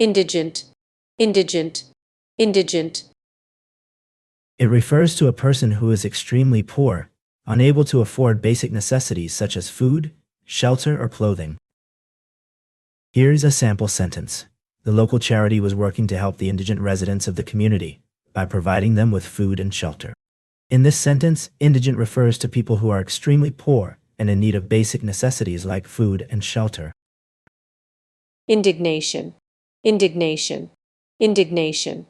indigent, indigent, indigent. It refers to a person who is extremely poor, unable to afford basic necessities such as food, shelter, or clothing. Here's a sample sentence. The local charity was working to help the indigent residents of the community by providing them with food and shelter. In this sentence, indigent refers to people who are extremely poor and in need of basic necessities like food and shelter. Indignation, indignation, indignation.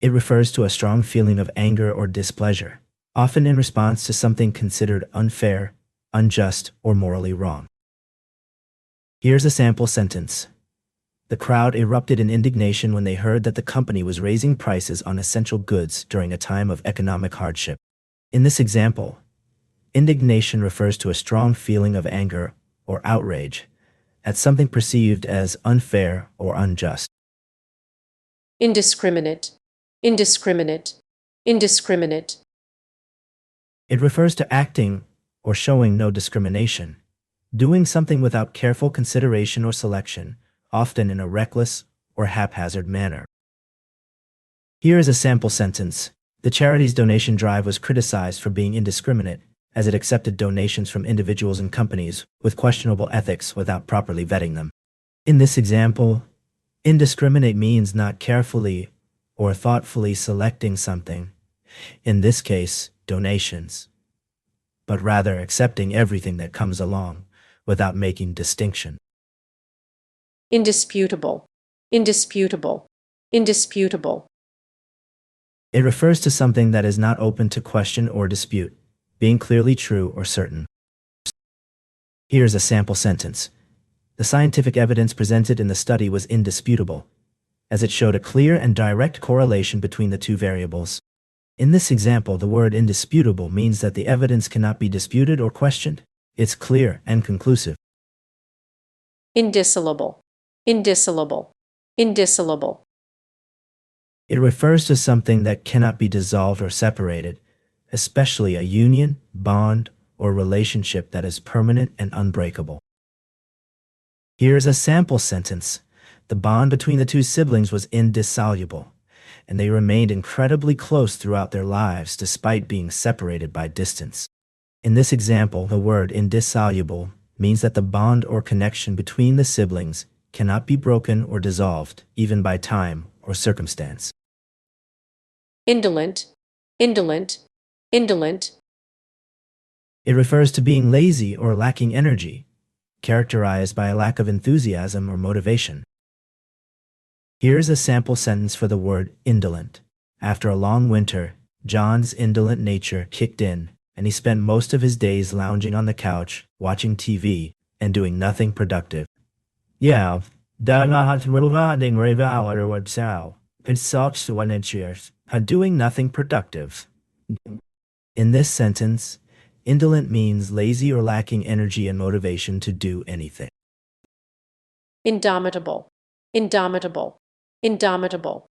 It refers to a strong feeling of anger or displeasure, often in response to something considered unfair, unjust, or morally wrong. Here's a sample sentence. The crowd erupted in indignation when they heard that the company was raising prices on essential goods during a time of economic hardship. In this example, indignation refers to a strong feeling of anger or outrage at something perceived as unfair or unjust. Indiscriminate, indiscriminate, indiscriminate. It refers to acting or showing no discrimination, doing something without careful consideration or selection, often in a reckless or haphazard manner. Here is a sample sentence. The charity's donation drive was criticized for being indiscriminate, as it accepted donations from individuals and companies with questionable ethics without properly vetting them. In this example, indiscriminate means not carefully or thoughtfully selecting something, in this case, donations, but rather accepting everything that comes along without making distinction. Indisputable, indisputable, indisputable. It refers to something that is not open to question or dispute, being clearly true or certain. Here's a sample sentence. The scientific evidence presented in the study was indisputable, as it showed a clear and direct correlation between the two variables. In this example, the word indisputable means that the evidence cannot be disputed or questioned. It's clear and conclusive. Indissoluble, indissoluble, indissoluble. It refers to something that cannot be dissolved or separated, especially a union, bond, or relationship that is permanent and unbreakable. Here's a sample sentence. The bond between the two siblings was indissoluble, and they remained incredibly close throughout their lives despite being separated by distance. In this example, the word indissoluble means that the bond or connection between the siblings cannot be broken or dissolved, even by time or circumstance. Indolent, indolent, indolent. It refers to being lazy or lacking energy, characterized by a lack of enthusiasm or motivation. Here's a sample sentence for the word indolent. After a long winter, John's indolent nature kicked in, and he spent most of his days lounging on the couch, watching TV, and doing nothing productive. Yeah, doing nothing productive. In this sentence, indolent means lazy or lacking energy and motivation to do anything. Indomitable, indomitable, indomitable.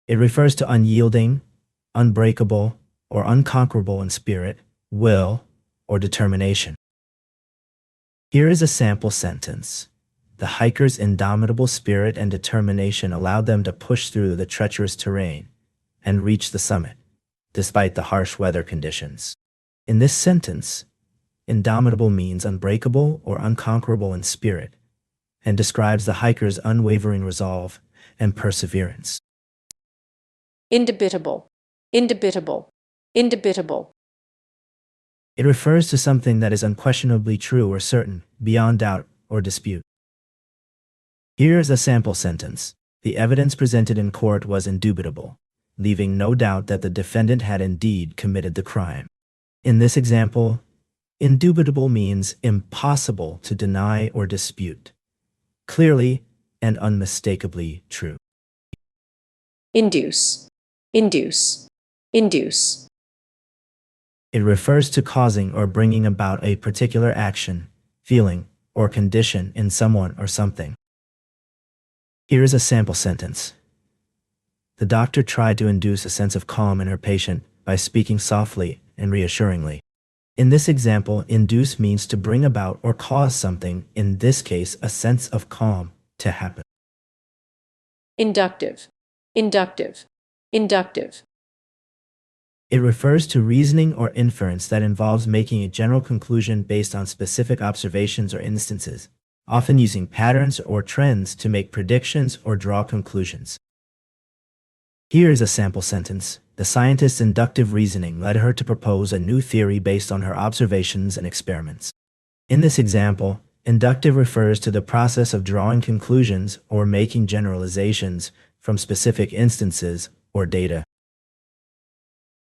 It refers to unyielding, unbreakable, or unconquerable in spirit, will, or determination. Here is a sample sentence. The hikers' indomitable spirit and determination allowed them to push through the treacherous terrain and reach the summit, despite the harsh weather conditions. In this sentence, indomitable means unbreakable or unconquerable in spirit, and describes the hikers' unwavering resolve and perseverance. Indubitable, indubitable, indubitable. It refers to something that is unquestionably true or certain, beyond doubt or dispute. Here is a sample sentence. The evidence presented in court was indubitable, leaving no doubt that the defendant had indeed committed the crime. In this example, indubitable means impossible to deny or dispute, clearly and unmistakably true. Induce, induce, induce. It refers to causing or bringing about a particular action, feeling, or condition in someone or something. Here is a sample sentence. The doctor tried to induce a sense of calm in her patient by speaking softly and reassuringly. In this example, induce means to bring about or cause something, in this case, a sense of calm, to happen. Inductive, inductive, inductive. It refers to reasoning or inference that involves making a general conclusion based on specific observations or instances, often using patterns or trends to make predictions or draw conclusions. Here is a sample sentence. The scientist's inductive reasoning led her to propose a new theory based on her observations and experiments. In this example, inductive refers to the process of drawing conclusions or making generalizations from specific instances or data.